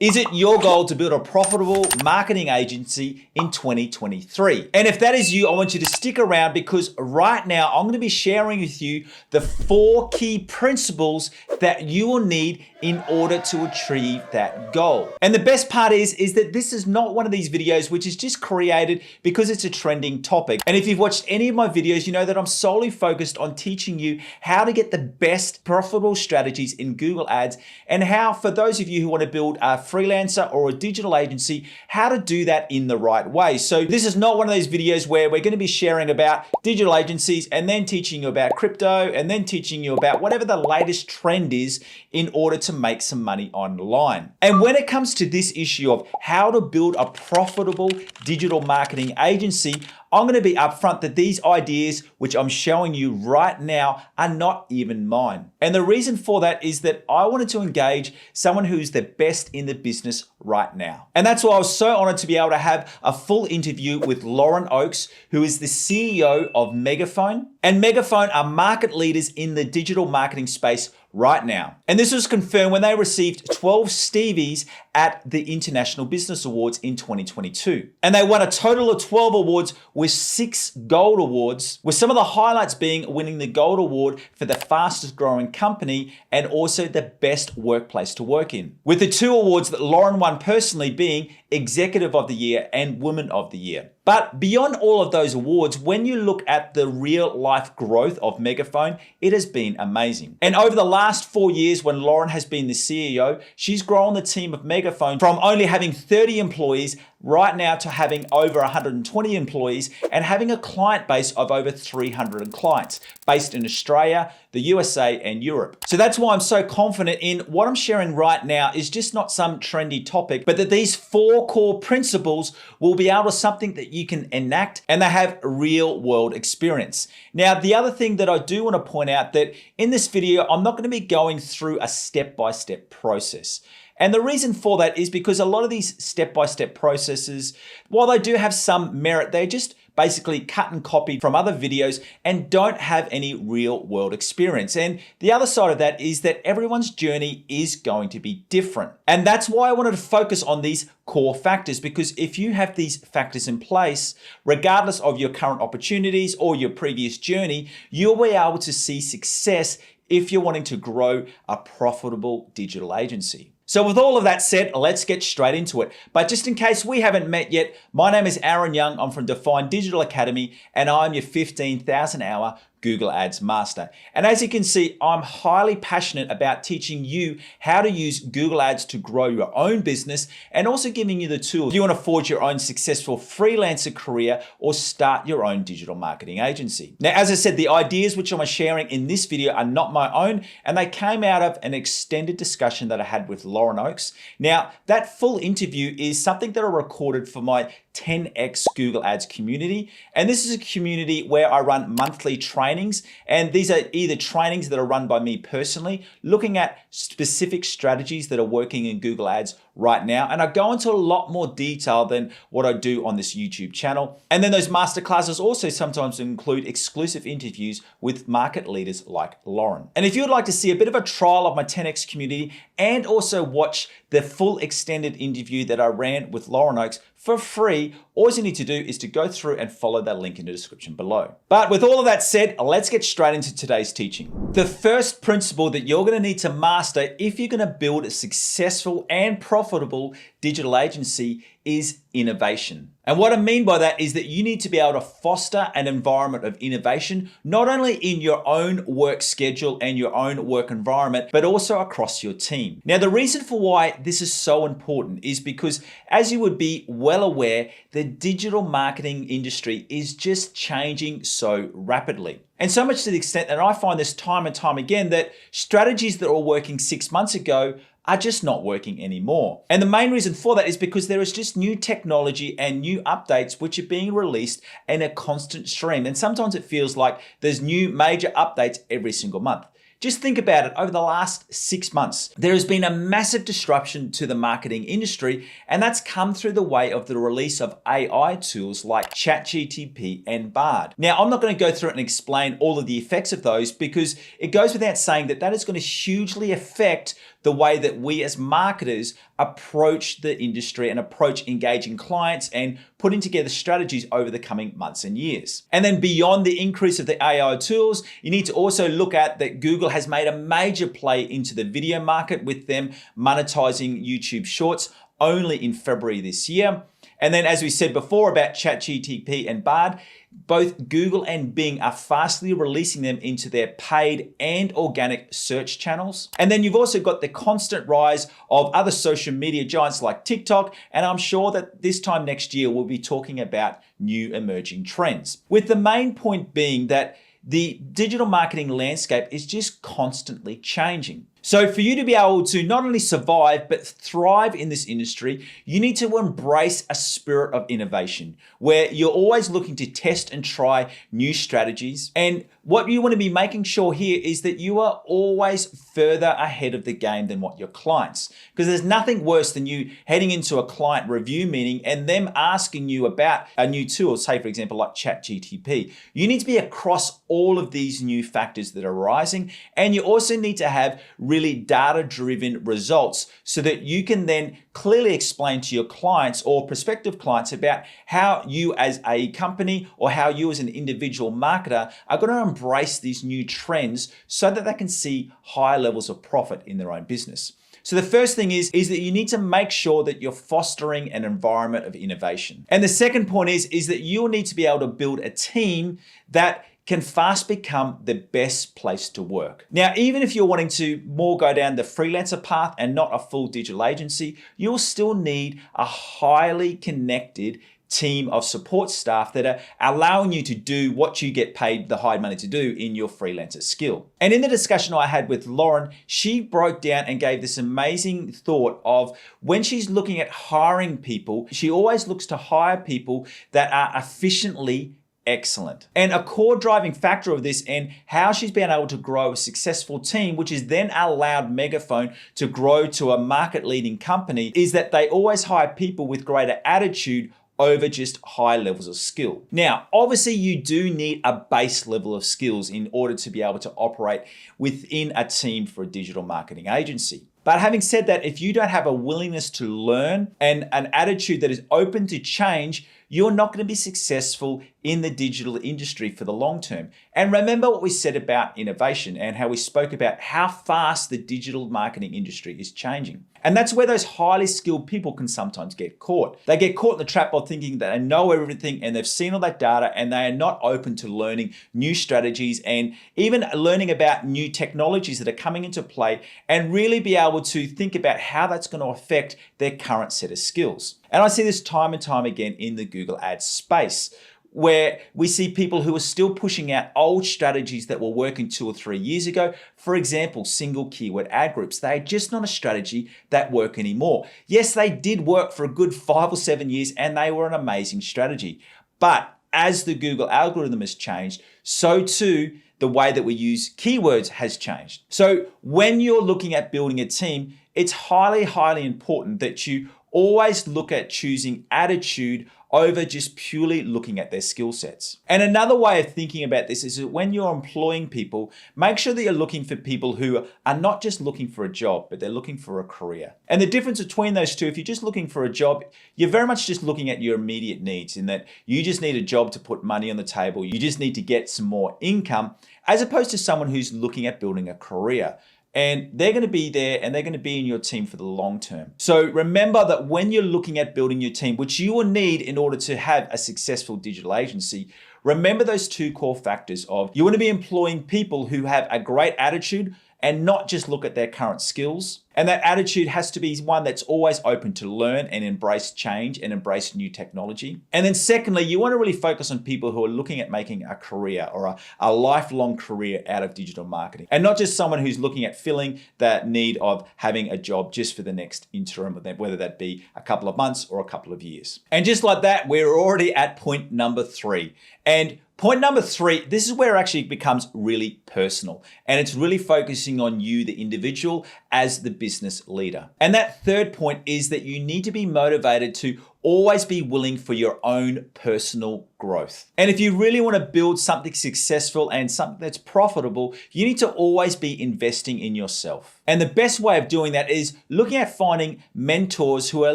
Is it your goal to build a profitable marketing agency in 2023? And if that is you, I want you to stick around because right now I'm going to be sharing with you the 4 key principles that you will need in order to achieve that goal. And the best part is that this is not one of these videos which is just created because it's a trending topic. And if you've watched any of my videos, you know that I'm solely focused on teaching you how to get the best profitable strategies in Google Ads and how, for those of you who want to build a freelancer or a digital agency, how to do that in the right way. So this is not one of those videos where we're going to be sharing about digital agencies and then teaching you about crypto and then teaching you about whatever the latest trend is in order to make some money online. And when it comes to this issue of how to build a profitable digital marketing agency, I'm going to be upfront that these ideas, which I'm showing you right now, are not even mine. And the reason for that is that I wanted to engage someone who's the best in the business right now. And that's why I was so honored to be able to have a full interview with Lauren Oakes, who is the CEO of Megaphone. And Megaphone are market leaders in the digital marketing space right now. And this was confirmed when they received 12 Stevies at the International Business Awards in 2022. And they won a total of 12 awards with 6 gold awards, with some of the highlights being winning the gold award for the fastest growing company and also the best workplace to work in. With the 2 awards that Lauren won personally being Executive of the Year and Woman of the Year. But beyond all of those awards, when you look at the real life growth of Megaphone, it has been amazing. And over the last 4 years, when Lauren has been the CEO, she's grown the team of Megaphone from only having 30 employees right now to having over 120 employees and having a client base of over 300 clients based in Australia, the USA, and Europe. So that's why I'm so confident in what I'm sharing right now is just not some trendy topic, but that these 4 core principles will be able to something that you can enact and they have real world experience. Now, the other thing that I do want to point out that in this video, I'm not going to be going through a step-by-step process. And the reason for that is because a lot of these step-by-step processes, while they do have some merit, they're just basically cut and copied from other videos and don't have any real world experience. And the other side of that is that everyone's journey is going to be different. And that's why I wanted to focus on these core factors, because if you have these factors in place, regardless of your current opportunities or your previous journey, you'll be able to see success if you're wanting to grow a profitable digital agency. So with all of that said, let's get straight into it. But just in case we haven't met yet, my name is Aaron Young. I'm from Define Digital Academy, and I'm your 15,000 hour Google Ads Master. And as you can see, I'm highly passionate about teaching you how to use Google Ads to grow your own business and also giving you the tools if you want to forge your own successful freelancer career or start your own digital marketing agency. Now, as I said, the ideas which I'm sharing in this video are not my own, and they came out of an extended discussion that I had with Lauren Oakes. Now, that full interview is something that I recorded for my 10x Google Ads community. And this is a community where I run monthly trainings. And these are either trainings that are run by me personally, looking at specific strategies that are working in Google Ads right now. And I go into a lot more detail than what I do on this YouTube channel. And then those masterclasses also sometimes include exclusive interviews with market leaders like Lauren. And if you would like to see a bit of a trial of my 10x community and also watch the full extended interview that I ran with Lauren Oakes for free, all you need to do is to go through and follow that link in the description below. But with all of that said, let's get straight into today's teaching. The first principle that you're going to need to master if you're going to build a successful and profitable digital agency is innovation. And what I mean by that is that you need to be able to foster an environment of innovation, not only in your own work schedule and your own work environment, but also across your team. Now, the reason for why this is so important is because, as you would be well aware, the digital marketing industry is just changing so rapidly. And so much to the extent that I find this time and time again that strategies that were working 6 months ago are just not working anymore. And the main reason for that is because there is just new technology and new updates which are being released in a constant stream. And sometimes it feels like there's new major updates every single month. Just think about it. Over the last 6 months, there has been a massive disruption to the marketing industry, and that's come through the way of the release of AI tools like ChatGPT and Bard. Now, I'm not going to go through it and explain all of the effects of those because it goes without saying that that is going to hugely affect the way that we as marketers approach the industry and approach engaging clients and putting together strategies over the coming months and years. And then beyond the increase of the AI tools, you need to also look at that Google has made a major play into the video market with them monetizing YouTube Shorts only in February this year. And then as we said before about ChatGPT and Bard, both Google and Bing are fastly releasing them into their paid and organic search channels. And then you've also got the constant rise of other social media giants like TikTok. And I'm sure that this time next year, we'll be talking about new emerging trends. With the main point being that the digital marketing landscape is just constantly changing. So for you to be able to not only survive, but thrive in this industry, you need to embrace a spirit of innovation where you're always looking to test and try new strategies. And what you want to be making sure here is that you are always further ahead of the game than what your clients, because there's nothing worse than you heading into a client review meeting and them asking you about a new tool, say for example, like ChatGPT. You need to be across all of these new factors that are rising. And you also need to have really data-driven results so that you can then clearly explain to your clients or prospective clients about how you as a company or how you as an individual marketer are going to embrace these new trends so that they can see higher levels of profit in their own business. So the first thing is that you need to make sure that you're fostering an environment of innovation. And the second point is that you'll need to be able to build a team that can fast become the best place to work. Now, even if you're wanting to more go down the freelancer path and not a full digital agency, you'll still need a highly connected team of support staff that are allowing you to do what you get paid the high money to do in your freelancer skill. And in the discussion I had with Lauren, she broke down and gave this amazing thought of when she's looking at hiring people, she always looks to hire people that are efficiently excellent. And a core driving factor of this and how she's been able to grow a successful team, which has then allowed Megaphone to grow to a market leading company, is that they always hire people with greater attitude over just high levels of skill. Now, obviously you do need a base level of skills in order to be able to operate within a team for a digital marketing agency. But having said that, if you don't have a willingness to learn and an attitude that is open to change, you're not going to be successful in the digital industry for the long term. And remember what we said about innovation and how we spoke about how fast the digital marketing industry is changing. And that's where those highly skilled people can sometimes get caught. They get caught in the trap of thinking that they know everything and they've seen all that data and they are not open to learning new strategies and even learning about new technologies that are coming into play and really be able to think about how that's going to affect their current set of skills. And I see this time and time again in the Google Ads space, where we see people who are still pushing out old strategies that were working 2 or 3 years ago. For example, single keyword ad groups. They are just not a strategy that work anymore. Yes, they did work for a good 5 or 7 years and they were an amazing strategy. But as the Google algorithm has changed, so too the way that we use keywords has changed. So when you're looking at building a team, it's highly, highly important that you always look at choosing attitude over just purely looking at their skill sets. And another way of thinking about this is that when you're employing people, make sure that you're looking for people who are not just looking for a job, but they're looking for a career. And the difference between those two, if you're just looking for a job, you're very much just looking at your immediate needs in that you just need a job to put money on the table. You just need to get some more income, as opposed to someone who's looking at building a career. And they're going to be there and they're going to be in your team for the long term. So remember that when you're looking at building your team, which you will need in order to have a successful digital agency, remember those 2 core factors of you want to be employing people who have a great attitude and not just look at their current skills. And that attitude has to be one that's always open to learn and embrace change and embrace new technology. And then secondly, you want to really focus on people who are looking at making a career or a lifelong career out of digital marketing. And not just someone who's looking at filling that need of having a job just for the next interim, whether that be a couple of months or a couple of years. And just like that, we're already at point number 3. And point number 3, this is where it actually becomes really personal. And it's really focusing on you, the individual, as the business business leader. And that third point is that you need to be motivated to always be willing for your own personal growth. And if you really want to build something successful and something that's profitable, you need to always be investing in yourself. And the best way of doing that is looking at finding mentors who are a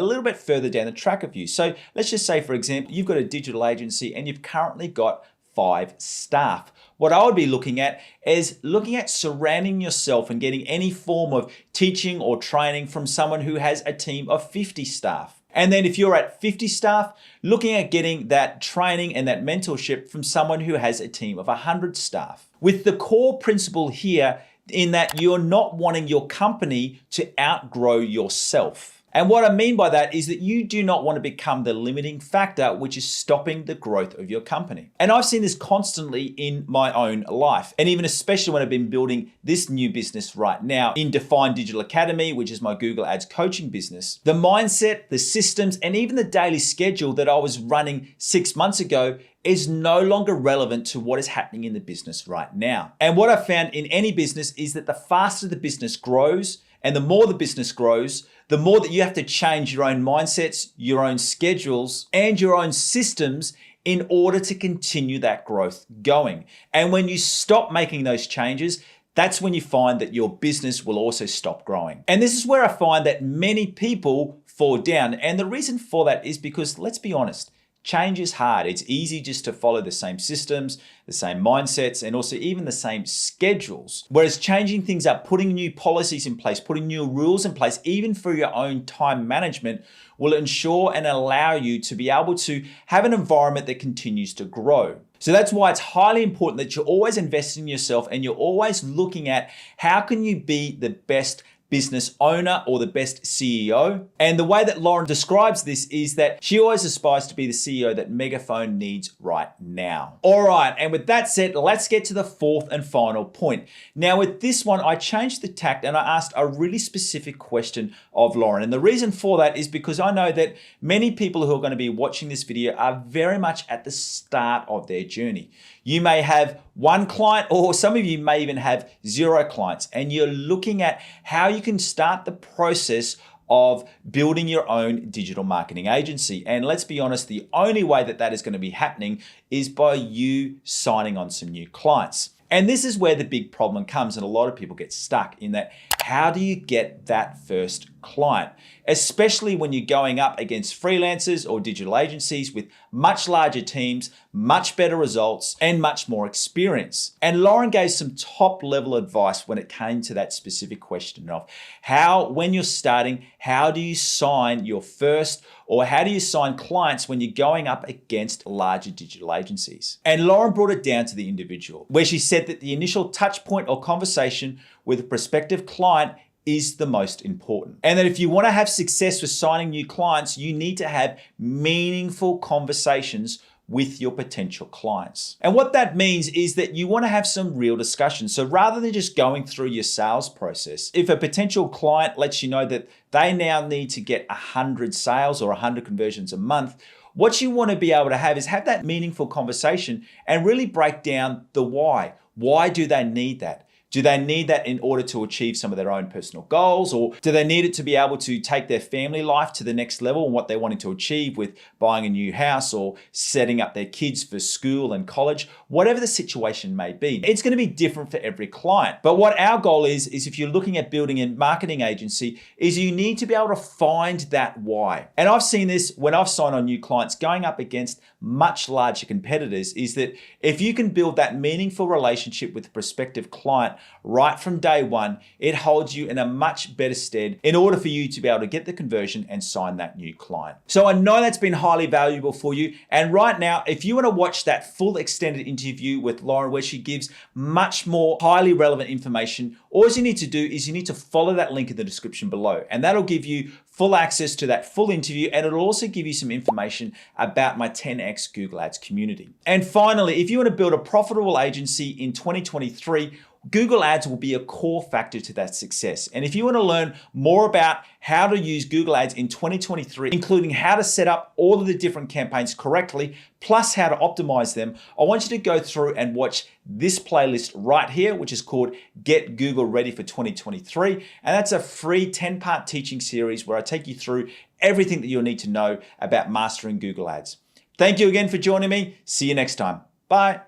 little bit further down the track of you. So let's just say, for example, you've got a digital agency and you've currently got 5 staff. What I would be looking at is looking at surrounding yourself and getting any form of teaching or training from someone who has a team of 50 staff. And then if you're at 50 staff, looking at getting that training and that mentorship from someone who has a team of 100 staff. With the core principle here in that you're not wanting your company to outgrow yourself. And what I mean by that is that you do not want to become the limiting factor, which is stopping the growth of your company. And I've seen this constantly in my own life. And even especially when I've been building this new business right now in Define Digital Academy, which is my Google Ads coaching business. The mindset, the systems, and even the daily schedule that I was running 6 months ago is no longer relevant to what is happening in the business right now. And what I've found in any business is that the faster the business grows and the more the business grows, the more that you have to change your own mindsets, your own schedules, and your own systems in order to continue that growth going. And when you stop making those changes, that's when you find that your business will also stop growing. And this is where I find that many people fall down. And the reason for that is because, let's be honest, change is hard. It's easy just to follow the same systems, the same mindsets, and also even the same schedules. Whereas changing things up, putting new policies in place, putting new rules in place, even for your own time management, will ensure and allow you to be able to have an environment that continues to grow. So that's why it's highly important that you're always investing in yourself and you're always looking at how can you be the best business owner or the best CEO. And the way that Lauren describes this is that she always aspires to be the CEO that Megaphone needs right now. All right, and with that said, let's get to the fourth and final point. Now with this one, I changed the tact and I asked a really specific question of Lauren. And the reason for that is because I know that many people who are going to be watching this video are very much at the start of their journey. You may have 1 client, or some of you may even have 0 clients, and you're looking at how you can start the process of building your own digital marketing agency. And let's be honest, the only way that that is going to be happening is by you signing on some new clients. And this is where the big problem comes, and a lot of people get stuck in that. How do you get that first client? Especially when you're going up against freelancers or digital agencies with much larger teams, much better results, and much more experience. And Lauren gave some top level advice when it came to that specific question of how, when you're starting, how do you sign your first, or how do you sign clients when you're going up against larger digital agencies? And Lauren brought it down to the individual, where she said that the initial touch point or conversation with a prospective client is the most important. And that if you want to have success with signing new clients, you need to have meaningful conversations with your potential clients. And what that means is that you want to have some real discussions. So rather than just going through your sales process, if a potential client lets you know that they now need to get 100 sales or 100 conversions a month, what you want to be able to have is have that meaningful conversation and really break down the why. Why do they need that? Do they need that in order to achieve some of their own personal goals? Or do they need it to be able to take their family life to the next level and what they're wanting to achieve with buying a new house or setting up their kids for school and college? Whatever the situation may be, it's going to be different for every client. But what our goal is if you're looking at building a marketing agency, is you need to be able to find that why. And I've seen this when I've signed on new clients going up against much larger competitors, is that if you can build that meaningful relationship with a prospective client right from day one, it holds you in a much better stead in order for you to be able to get the conversion and sign that new client. So I know that's been highly valuable for you. And right now, if you want to watch that full extended interview with Lauren, where she gives much more highly relevant information, all you need to do is you need to follow that link in the description below. And that'll give you full access to that full interview, and it'll also give you some information about my 10x Google Ads community. And finally, if you want to build a profitable agency in 2023, Google Ads will be a core factor to that success. And if you want to learn more about how to use Google Ads in 2023, including how to set up all of the different campaigns correctly, plus how to optimize them, I want you to go through and watch this playlist right here, which is called Get Google Ready for 2023. And that's a free 10-part teaching series where I take you through everything that you'll need to know about mastering Google Ads. Thank you again for joining me. See you next time. Bye.